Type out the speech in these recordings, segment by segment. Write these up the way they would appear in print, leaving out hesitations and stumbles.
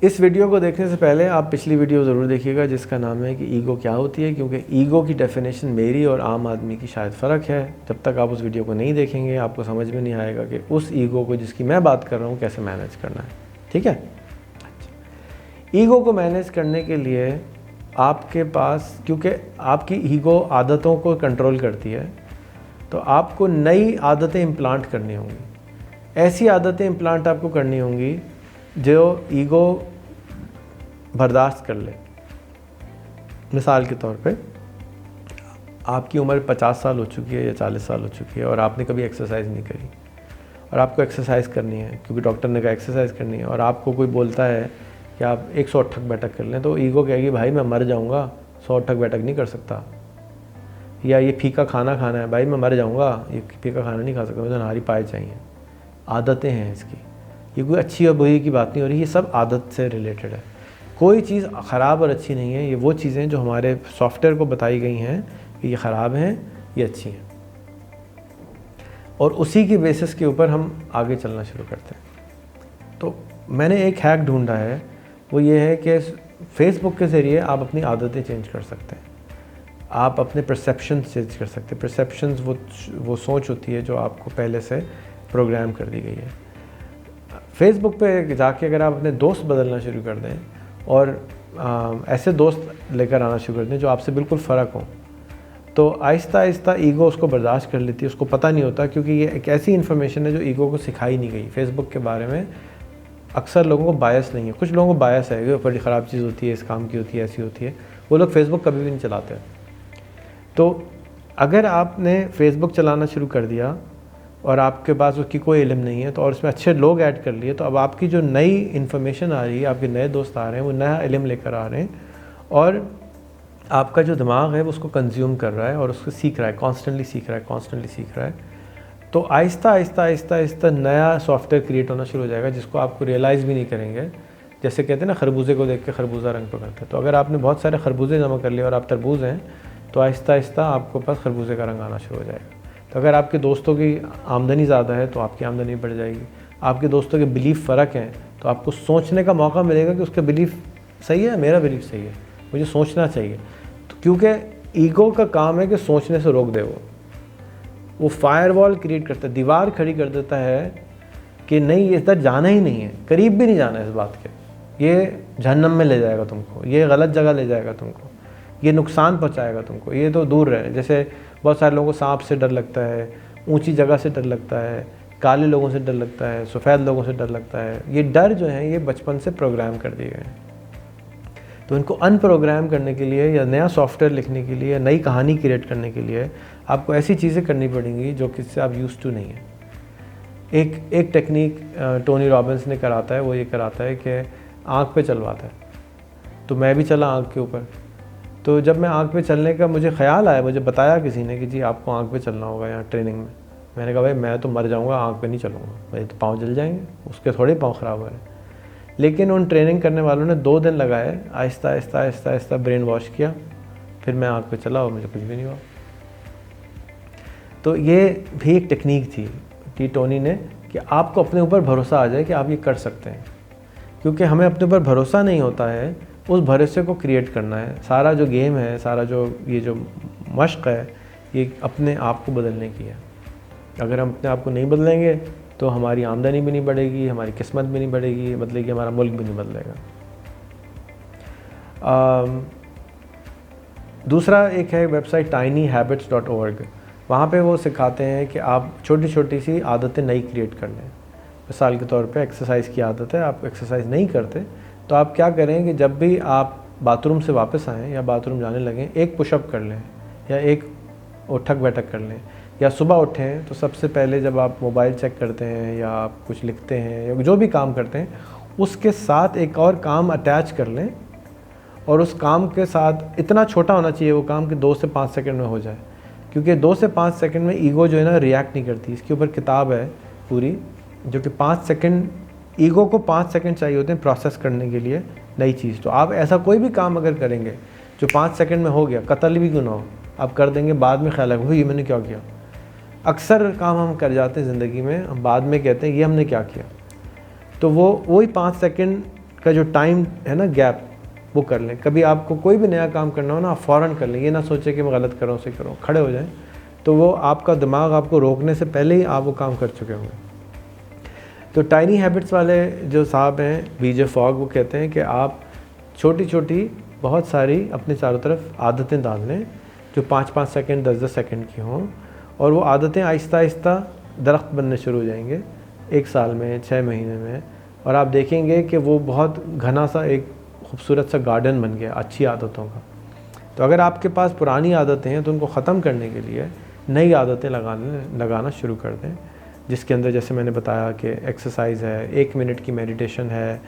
इस वीडियो को देखने से पहले आप पिछली वीडियो ज़रूर देखिएगा जिसका नाम है कि ईगो क्या होती है, क्योंकि ईगो की डेफिनेशन मेरी और आम आदमी की शायद फ़र्क है। जब तक आप उस वीडियो को नहीं देखेंगे आपको समझ में नहीं आएगा कि उस ईगो को जिसकी मैं बात कर रहा हूँ कैसे मैनेज करना है। ठीक है, ईगो को मैनेज करने के लिए आपके पास, क्योंकि आपकी ईगो आदतों को कंट्रोल करती है, तो आपको नई आदतें इम्प्लांट करनी होंगी। ऐसी आदतें इम्प्लांट आपको करनी होंगी जो ईगो बर्दाश्त कर ले। मिसाल के तौर पे आपकी उम्र 50 साल हो चुकी है या 40 साल हो चुकी है और आपने कभी एक्सरसाइज नहीं करी और आपको एक्सरसाइज करनी है क्योंकि डॉक्टर ने कहा एक्सरसाइज करनी है, और आपको कोई बोलता है कि आप 100 उठक बैठक कर लें, तो ईगो कहेगी भाई मैं मर जाऊंगा, 100 उठक बैठक नहीं कर सकता। या ये फीका खाना खाना है, भाई मैं मर जाऊंगा, ये फीका खाना नहीं खा सकता, मुझे नारी पाए चाहिए। आदतें हैं इसकी, ये कोई अच्छी और बुरी की बात नहीं हो रही, ये सब आदत से रिलेटेड है। कोई चीज़ ख़राब और अच्छी नहीं है, ये वो चीज़ें जो हमारे सॉफ्टवेयर को बताई गई हैं कि ये ख़राब हैं, ये अच्छी हैं, और उसी की बेसिस के ऊपर हम आगे चलना शुरू करते हैं। तो मैंने एक हैक ढूंढा है, वो ये है कि फेसबुक के ज़रिए आप अपनी आदतें चेंज कर सकते हैं, आप अपने परसेप्शंस चेंज कर सकते हैं। परसेप्शंस वो सोच होती है जो आपको पहले से प्रोग्राम कर दी गई है। फेसबुक पे जाके अगर आप अपने दोस्त बदलना शुरू कर दें और ऐसे दोस्त लेकर आना शुरू कर दें जो आपसे बिल्कुल फ़र्क हो, तो आहिस्ता आहिस्ता ईगो उसको बर्दाश्त कर लेती है। उसको पता नहीं होता, क्योंकि ये एक ऐसी इन्फॉर्मेशन है जो ईगो को सिखाई नहीं गई। फेसबुक के बारे में अक्सर लोगों को बायस नहीं है, कुछ लोगों को बायस है कि बड़ी ख़राब चीज़ होती है, इस काम की होती है, ऐसी होती है, वो लोग फेसबुक कभी भी नहीं चलाते। तो अगर आपने फेसबुक चलाना शुरू कर दिया और आपके पास उसकी कोई इल्म नहीं है, तो और उसमें अच्छे लोग ऐड कर लिए, तो अब आपकी जो नई इन्फॉर्मेशन आ रही है, आपके नए दोस्त आ रहे हैं, वो नया इल्म लेकर आ रहे हैं, और आपका जो दिमाग है वो उसको कंज्यूम कर रहा है और उसको सीख रहा है, कॉन्स्टेंटली सीख रहा है। तो आहिस्ता आहिस्ता नया सॉफ्टवेयर क्रिएट होना शुरू हो जाएगा जिसको आपको रियलाइज़ भी नहीं करेंगे। जैसे कहते हैं ना, खरबूजे को देख के खरबूजा रंग पकड़ता है। तो अगर आपने बहुत सारे खरबूजे जमा कर लिए और आप तरबूज हैं, तो आहिस्ता आहिस्ता आपको पास खरबूजे का रंग आना शुरू हो जाएगा। तो अगर आपके दोस्तों की आमदनी ज़्यादा है तो आपकी आमदनी बढ़ जाएगी। आपके दोस्तों के बिलीफ फ़र्क हैं तो आपको सोचने का मौका मिलेगा कि उसका बिलीफ सही है, मेरा बिलीफ सही है, मुझे सोचना चाहिए। तो क्योंकि ईगो का काम है कि सोचने से रोक दे, वो फायरवॉल क्रिएट करता है, दीवार खड़ी कर देता है कि नहीं, ये इधर जाना ही नहीं है, करीब भी नहीं जाना है इस बात के, ये जहन्नम में ले जाएगा तुमको, ये गलत जगह ले जाएगा तुमको, ये नुकसान पहुंचाएगा तुमको, ये तो दूर रहे। जैसे बहुत सारे लोगों को सांप से डर लगता है, ऊंची जगह से डर लगता है, काले लोगों से डर लगता है, सफ़ेद लोगों से डर लगता है। ये डर जो है ये बचपन से प्रोग्राम कर दिए गए हैं। तो इनको अनप्रोग्राम करने के लिए या नया सॉफ्टवेयर लिखने के लिए, नई कहानी क्रिएट करने के लिए आपको ऐसी चीज़ें करनी पड़ेंगी जो किससे आप यूज़ टू नहीं है। एक टेक्निक टोनी रॉबिन्स ने कराता है, वो ये कराता है कि आँख पे चलवाता है। तो मैं भी चला आँख के ऊपर। तो जब मैं आँख पे चलने का मुझे ख्याल आया, मुझे बताया किसी ने कि जी आपको आँख पे चलना होगा यहाँ ट्रेनिंग में। मैंने कहा भाई मैं तो मर जाऊँगा, आँख पे नहीं चलूँगा, भाई तो पाँव जल जाएंगे, उसके थोड़े पाँव ख़राब हो रहे हैं। लेकिन उन ट्रेनिंग करने वालों ने 2 दिन लगाए, आहिस्ता ब्रेन वॉश किया, फिर मैं आँख पे चला और मुझे कुछ भी नहीं हुआ। तो ये भी एक टेक्निक थी टोनी ने, कि आपको अपने ऊपर भरोसा आ जाए कि आप ये कर सकते हैं। क्योंकि हमें अपने ऊपर भरोसा नहीं होता है, उस भरोसे को क्रिएट करना है। सारा जो गेम है, सारा जो ये जो मश्क है, ये अपने आप को बदलने की है। अगर हम अपने आप को नहीं बदलेंगे तो हमारी आमदनी भी नहीं बढ़ेगी, हमारी किस्मत भी नहीं बढ़ेगी, मतलब कि हमारा मुल्क भी नहीं बदलेगा। दूसरा एक है वेबसाइट tinyhabits.org। वहाँ पे वो सिखाते हैं कि आप छोटी छोटी सी आदतें नई क्रिएट कर लें। मिसाल के तौर पे एक्सरसाइज की आदत है, आप एक्सरसाइज नहीं करते, तो आप क्या करें कि जब भी आप बाथरूम से वापस आएँ या बाथरूम जाने लगें, एक पुशअप कर लें या एक उठक बैठक कर लें। या सुबह उठें तो सबसे पहले जब आप मोबाइल चेक करते हैं या आप कुछ लिखते हैं या जो भी काम करते हैं, उसके साथ एक और काम अटैच कर लें, और उस काम के साथ इतना छोटा होना चाहिए वो काम कि 2 से 5 सेकंड में हो जाए। क्योंकि 2 से 5 सेकंड में ईगो जो है ना रिएक्ट नहीं करती। इसके ऊपर किताब है पूरी, जो कि 5 सेकंड, ईगो को 5 सेकंड चाहिए होते हैं प्रोसेस करने के लिए नई चीज़। तो आप ऐसा कोई भी काम अगर करेंगे जो 5 सेकंड में हो गया, कत्ल भी क्यों ना हो, आप कर देंगे, बाद में ख्याल आएगा ये मैंने क्या किया। अक्सर काम हम कर जाते हैं ज़िंदगी में, हम बाद में कहते हैं ये हमने क्या किया। तो वो वही 5 सेकंड का जो टाइम है ना गैप, वो कर लें। कभी आपको कोई भी नया काम करना हो ना, आप फ़ौरन कर लें, ये ना सोचें कि मैं गलत कर रहा हूँ, उसे कर रहा हूँ, खड़े हो जाएं, तो वो आपका दिमाग आपको रोकने से पहले ही आप वो काम कर चुके होंगे। तो टाइनी हैबिट्स वाले जो साहब हैं बीजे फॉग, वो कहते हैं कि आप छोटी छोटी बहुत सारी अपने चारों तरफ आदतें डाल लें जो 5-5 सेकंड 10-10 सेकंड की हों, और वो आदतें आहिस्ता आहिस्ता दरख्त बनने शुरू हो जाएंगे 1 साल में, 6 महीने में, और आप देखेंगे कि वो बहुत घना सा एक खूबसूरत सा गार्डन बन गया अच्छी आदतों का। तो अगर आपके पास पुरानी आदतें हैं तो उनको ख़त्म करने के लिए नई आदतें लगाना शुरू कर दें, जिसके अंदर जैसे मैंने बताया कि एक्सरसाइज है, 1 मिनट की मेडिटेशन है,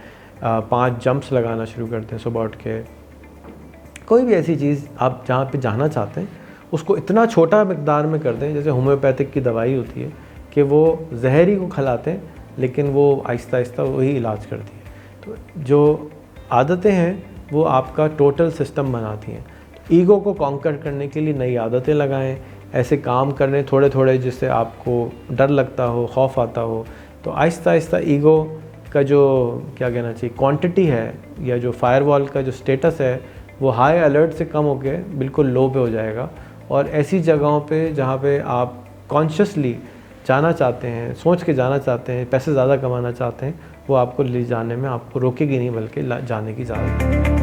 5 जंप्स लगाना शुरू करते हैं सुबह उठ के। कोई भी ऐसी चीज़ आप जहाँ पे जाना चाहते हैं उसको इतना छोटा मकदार में कर दें, जैसे होम्योपैथिक की दवाई होती है कि वो जहर को खिलाते हैं लेकिन वो आहिस्ता आहिस्ता वही इलाज करती है। तो जो आदतें हैं वो आपका टोटल सिस्टम बनाती हैं। तो ईगो को कॉन्कर करने के लिए नई आदतें लगाएं, ऐसे काम करने थोड़े थोड़े जिससे आपको डर लगता हो, खौफ आता हो, तो आहिस्ता आहिस्ता ईगो का जो क्या कहना चाहिए क्वांटिटी है, या जो फायरवॉल का जो स्टेटस है, वो हाई अलर्ट से कम होकर बिल्कुल लो पे हो जाएगा। और ऐसी जगहों पे जहाँ पे आप कॉन्शियसली जाना चाहते हैं, सोच के जाना चाहते हैं, पैसे ज़्यादा कमाना चाहते हैं, वो आपको ले जाने में आपको रोकेगी नहीं, बल्कि जाने की ज़्यादा